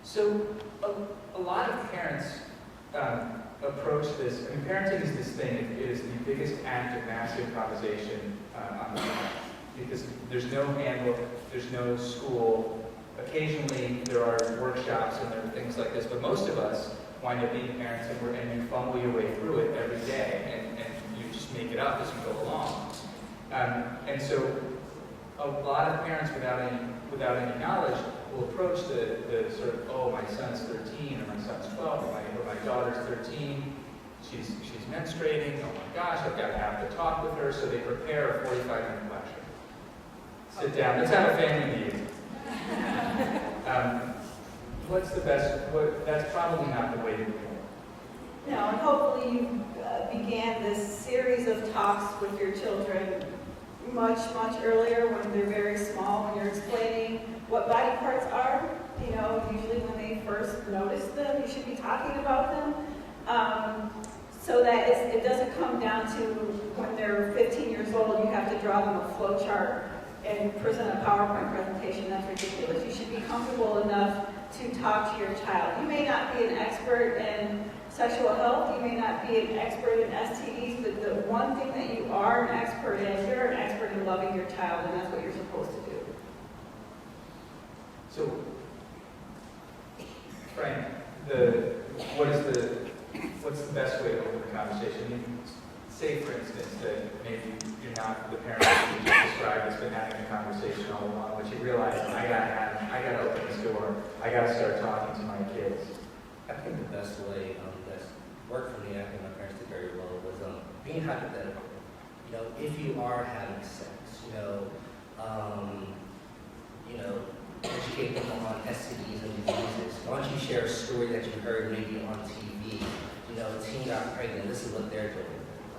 So a lot of parents approach this. I mean, parenting is this thing. It is the biggest act of mass improvisation on the planet, because there's no handbook, there's no school. Occasionally there are workshops and there are things like this, but most of us wind up being parents, and you fumble your way through it every day, and you just make it up as you go along. And so a lot of parents without any knowledge will approach the sort of, oh, my son's 13, or my son's 12, or my daughter's 13, she's menstruating, oh my gosh, I've got to have the talk with her, so they prepare a 45-minute lecture. Sit down, let's have a family meeting. What's the best, that's probably not the way to do it. No, and hopefully you began this series of talks with your children much earlier when they're very small, when you're explaining what body parts are. You know, usually when they first notice them, you should be talking about them. So that it doesn't come down to when they're 15 years old, you have to draw them a flow chart and present a PowerPoint presentation. That's ridiculous. You should be comfortable enough to talk to your child. You may not be an expert in sexual health, you may not be an expert in STDs, but the one thing that you are an expert in, you're an expert in loving your child, and that's what you're supposed to do. So, Frank, what's the best way to open the conversation? I mean, say, for instance, that maybe you're not the parent that you just described that's been having a conversation all along, but you realize, I gotta open this door, I gotta start talking to my kids. I think the best way that's worked for me, I think my parents did very well, was being hypothetical. You know, if you are having sex, educate them on STDs and diseases. Why don't you share a story that you heard maybe on TV? You know, a teen got pregnant, this is what they're doing.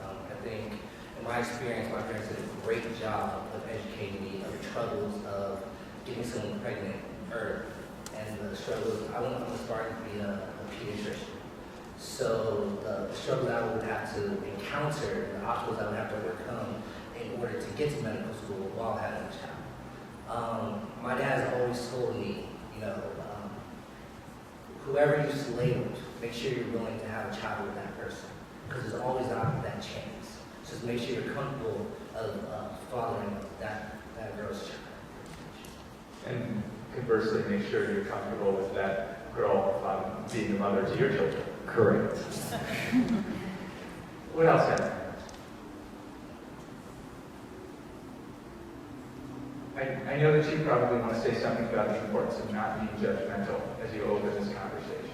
I think, in my experience, my parents did a great job of educating me on the troubles of getting someone pregnant early. And the struggles, I went from starting to be a pediatrician. So the struggle that I would have to encounter, the obstacles I would have to overcome in order to get to medical school while having a child. My dad has always told me, whoever you labeled, make sure you're willing to have a child with that person, because there's always that chance. Just make sure you're comfortable of fathering that girl's child. And conversely, make sure you're comfortable with that girl being the mother to your children. Correct. What else happened? I know that you probably want to say something about the importance of not being judgmental as you open this conversation.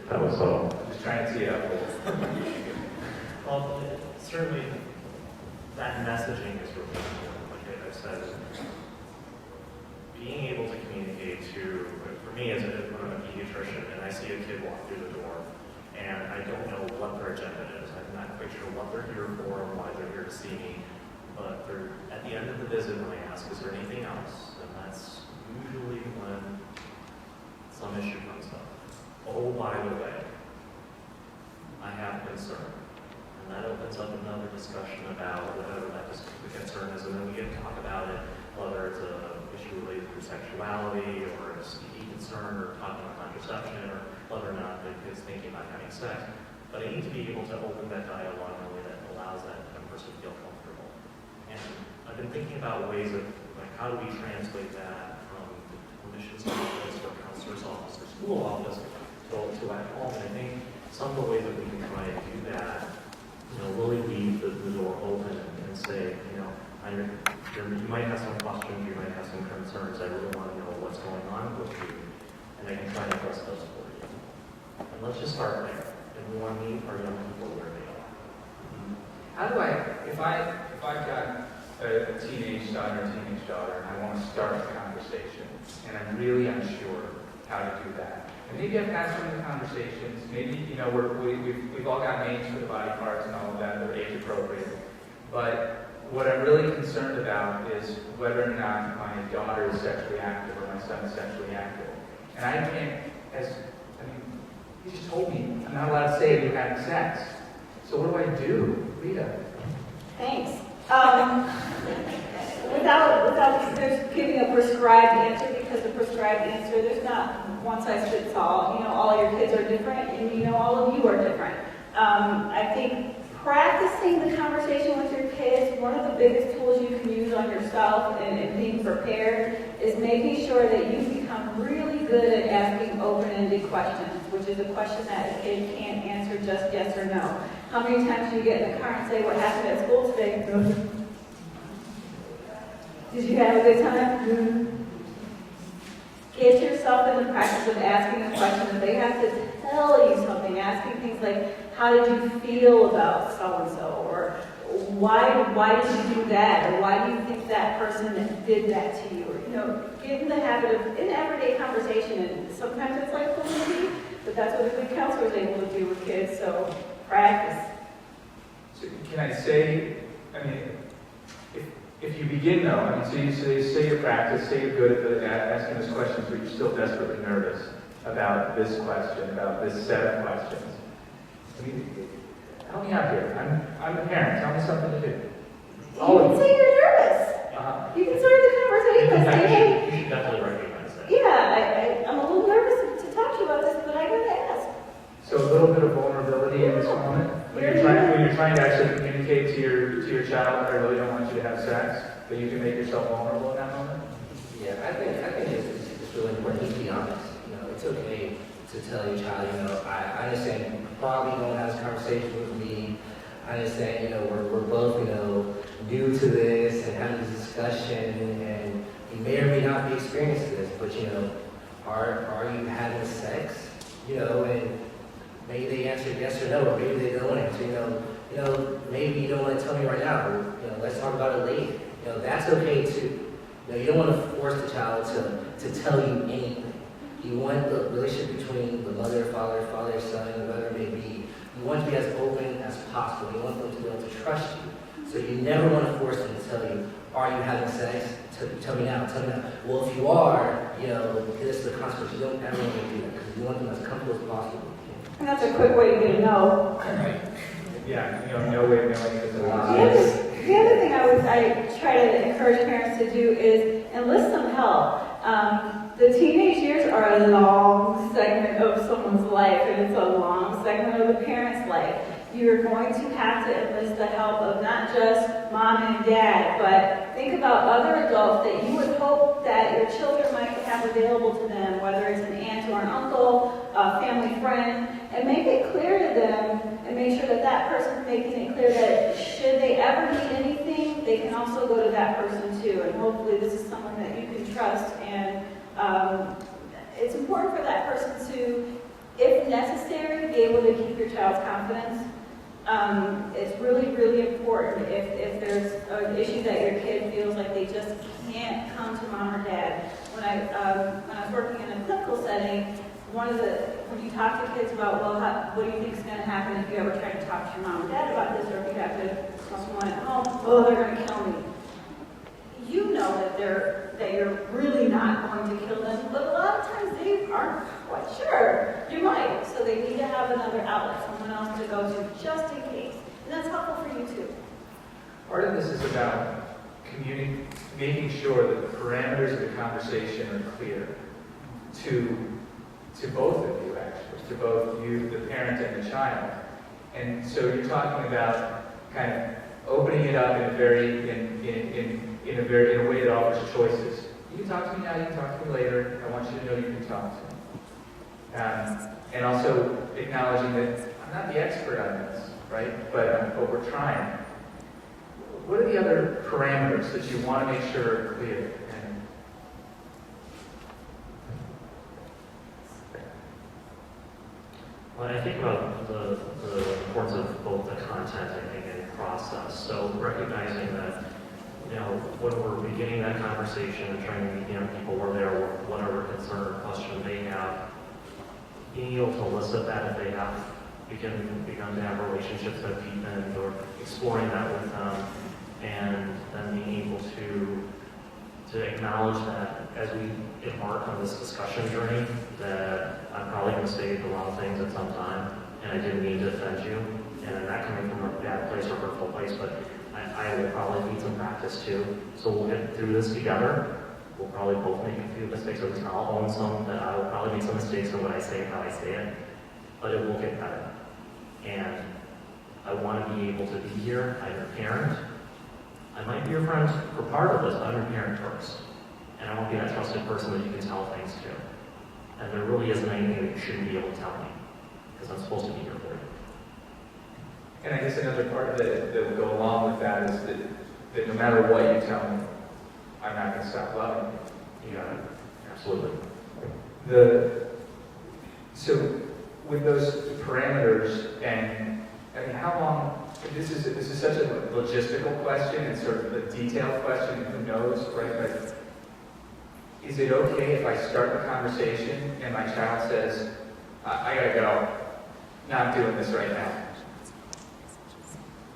That was all. I'm just trying to tee it up. Well, certainly that messaging is really important. Like I said, being able to communicate for me as when I'm a pediatrician and I see a kid walk through the door and I don't know what their agenda is, I'm not quite sure what they're here for or why they're here to see me, but at the end of the visit when I ask, is there anything else? And that's usually when some issue comes up. Oh, by the way, I have concern. And that opens up another discussion about whatever that the concern is, and then we get to talk about it, whether it's an issue related to sexuality, or a STD concern, or talking about contraception, or whether or not the kid's thinking about having sex. But I need to be able to open that dialogue in a way that allows that person to feel comfortable. And I've been thinking about ways of, like, how do we translate that from the clinician's office, or counselor's office, or school office, to at home. And I think some of the ways that we can try and do that, really leave the door open and say, you might have some questions, you might have some concerns, I really want to know what's going on with you, and I can try to address those for you. And let's just start there. And we want to meet our young people where they are. How do if I've got a teenage son or teenage daughter and I want to start a conversation and I'm really unsure how to do that, and maybe I've had some of the conversations, maybe, we've all got names for the body parts and all of that, they're age appropriate. But what I'm really concerned about is whether or not my daughter is sexually active or my son is sexually active. And I can't, he just told me I'm not allowed to say you're having sex. So what do I do, Lita? Thanks. Without just giving a prescribed answer, because the prescribed answer, there's not one size fits all. You know, all your kids are different, and you know all of you are different. I think practicing the conversation with your kids, one of the biggest tools you can use on yourself and being prepared is making sure that you become really good at asking open-ended questions, which is a question that a kid can't answer just yes or no. How many times do you get in the car and say, what happened at school today? Did you have a good time? Get yourself in the practice of asking a question that they have to tell you something, asking things like, how did you feel about so-and-so? Or why did you do that? Or why do you think that person did that to you? Or, you know, get in the habit of, in everyday conversation, and sometimes it's like fluency, but that's what a good counselor is able to do with kids, so practice. So can I say, I mean, if you begin though, I mean, so you say you practice, say you're good at asking those questions, but you're still desperately nervous about this question, about this set of questions. I mean, help me out here. I'm a parent. Tell me something to do. You can say you're nervous. You can start the conversation by saying, hey, You should definitely recognize that. yeah, I'm a little nervous to talk to you about this, but I gotta ask. So a little bit of vulnerability in this moment. When you're trying to actually communicate to your child that I really don't want you to have sex, but you can make yourself vulnerable in that moment. Yeah, I think it's really important to be honest. You know, it's okay to tell your child, you know, I understand you probably don't have this conversation with me. I understand, you know, we're both, you know, new to this and having this discussion, and you may or may not be experiencing this, but you know, are you having sex? You know, and maybe they answer yes or no, or maybe they don't answer, you know, maybe you don't want to tell me right now, or, you know, let's talk about it later. You know, that's okay too. You know, you don't want to force the child to tell you anything. You want the relationship between the mother, father, son, whatever it may be. You want to be as open as possible. You want them to be able to trust you. So you never want to force them to tell you, are you having sex? Tell me now, tell me now. Well, if you are, you know, this is the consequence. You don't ever want to do that because you want them as comfortable as possible. And that's a quick way to get a no. Right. Yeah, you know, no way of knowing if it's a lie. The other thing I try to encourage parents to do is enlist some help. The teenage years are a long segment of someone's life, and it's a long segment of the parent's life. You're going to have to enlist the help of not just mom and dad, but think about other adults that you would hope that your children might have available to them, whether it's an aunt or an uncle, a family friend, and make it clear to them and make sure that that person's making it clear that should they ever need anything, they can also go to that person too. And hopefully this is someone that you can trust, and it's important for that person to, if necessary, be able to keep your child's confidence. It's really, really important if there's an issue that your kid feels like they just can't come to mom or dad. When I was working in a clinical setting, when you talk to kids about, well, what do you think is going to happen if you ever try to talk to your mom or dad about this, or if you have to tell someone at home, oh, they're going to kill me. You know that you're really not going to kill them, but a lot of times they aren't quite sure. You might, so they need to have another outlet, someone else to go to, just in case. And that's helpful for you too. Part of this is about making sure that the parameters of the conversation are clear to both of you, actually, to both you, the parent, and the child. And so you're talking about kind of opening it up in a way that offers choices. You can talk to me now, you can talk to me later. I want you to know you can talk to me. And also acknowledging that I'm not the expert on this, right? But we're trying. What are the other parameters that you want to make sure are clear? When I think about the importance of both the content, I think, and process, so recognizing that, you know, when we're beginning that conversation and trying to meet young people where they are, whatever concern or question they have, being able to elicit that if they have begun to have relationships that deepen, or exploring that with them, and then being able to acknowledge that as we embark on this discussion journey, that I'm probably going to say the wrong things at some time, and I didn't mean to offend you, and I'm not coming from a bad place or hurtful place, but I will probably need some practice too. So we'll get through this together, We'll probably both make a few mistakes, or at least I'll own some, that I will probably make some mistakes in what I say and how I say it, but it will get better. And I want to be able to be here. I'm your parent. I might be your friend for part of this, but I'm your parent first. And I won't be that trusted person that you can tell things to. And there really isn't anything that you shouldn't be able to tell me, because I'm supposed to be here for you. And I guess another part of it that will go along with that is that no matter what you tell me, I'm not going to stop loving you. You got it. Absolutely. So with those parameters, and I mean, how long? This is such a logistical question and sort of a detailed question. Who knows, right? But is it okay if I start the conversation and my child says, "I gotta go. Not doing this right now."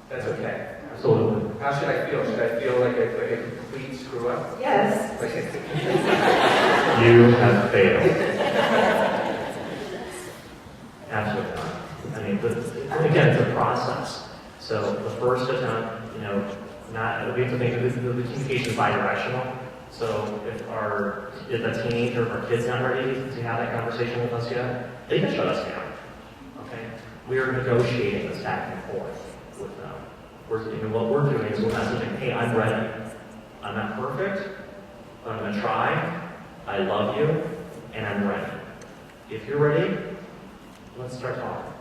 That's okay. Absolutely. How should I feel? Should I feel like a complete screw up? Yes. You have failed. Absolutely not. I mean, again, it's a process. So the first attempt, we have to think of the communication is bi-directional. So if a teenager or our kid's not ready to have that conversation with us yet, they can shut us down. Okay? We are negotiating this back and forth with them. What we're doing is we're messaging, hey, I'm ready. I'm not perfect, but I'm going to try. I love you, and I'm ready. If you're ready, let's start talking.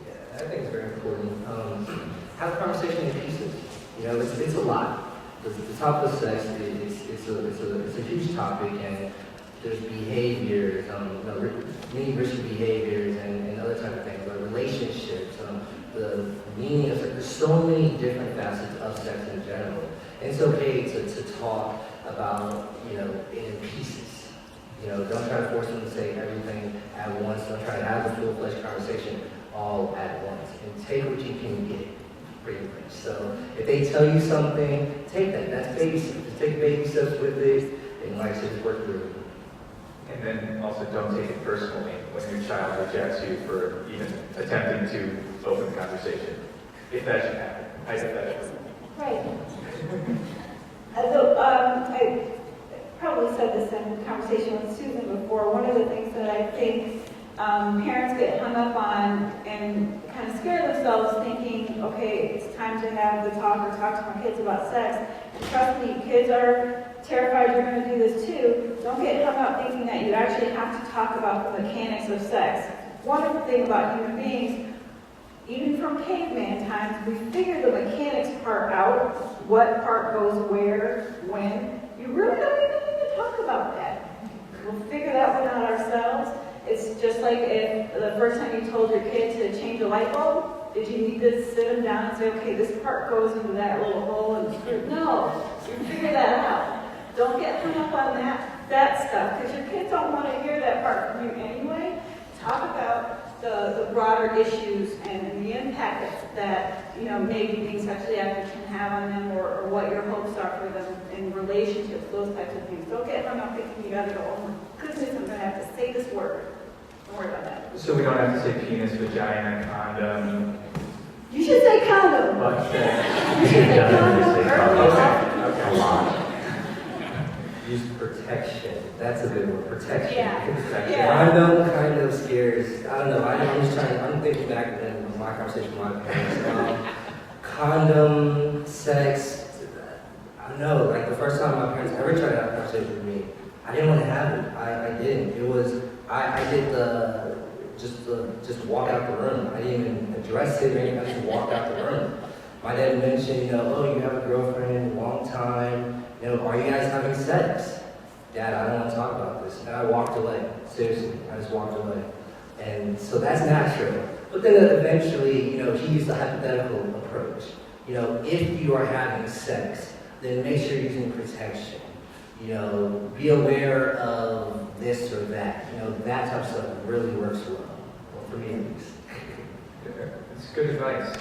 Yeah, I think it's very important. Have a conversation in pieces. It's a lot. The topic of sex it's a huge topic, and there's behaviors, many risky behaviors, and other type of things, but relationships, the meaning of sex. There's so many different facets of sex in general. And it's okay to talk about it in pieces. Don't try to force them to say everything at once. Don't try to have a full-fledged conversation all at once. And take what you can get, pretty much. So if they tell you something, take that. That's baby steps. Just take baby steps with it, and like I said, just work through it. And then also don't take it personally when your child rejects you for even attempting to open the conversation. If that should happen, hypothetically. Right. I probably said this in conversation with Susan before. One of the things that I think parents get hung up on and kind of scare themselves thinking, okay, it's time to have the talk or talk to my kids about sex. And trust me, kids are terrified you're going to do this too. Don't get hung up thinking that you actually have to talk about the mechanics of sex. One of the things about human beings, even from caveman times, we figure the mechanics part out, what part goes where, when. You really don't even need to talk about that. We'll figure that one out ourselves. It's just like if the first time you told your kid to change a light bulb, did you need to sit them down and say, okay, this part goes into that little hole in the screw? No, you figure that out. Don't get hung up on that stuff, because your kids don't want to hear that part from you anyway. Talk about the broader issues and the impact that maybe being sexually active can have on them, or what your hopes are for them in relationships, those types of things. Don't get hung up thinking you got to go, oh my goodness, I'm going to have to say this word. Don't worry about that. So we don't have to say penis, vagina, condom. You should say condom. You should say condom early on. Okay. A lot. Use protection. That's a good word. Protection. Yeah. Condom kind of scares. I don't know. I'm thinking back in my conversation with my parents. Condom, sex. I don't know. Like the first time my parents ever tried to have a conversation with me, I didn't want to have it. I didn't. It was I did just walk out the room. I didn't even address it or anything. I just walked out the room. My dad mentioned, oh, you have a girlfriend, a long time. Are you guys having sex? Dad, I don't want to talk about this. And I walked away. Seriously, I just walked away. And so that's natural. But then eventually, he used a hypothetical approach. If you are having sex, then make sure you're using protection. Be aware of this or that. That type of stuff really works well for me at least. It's good advice.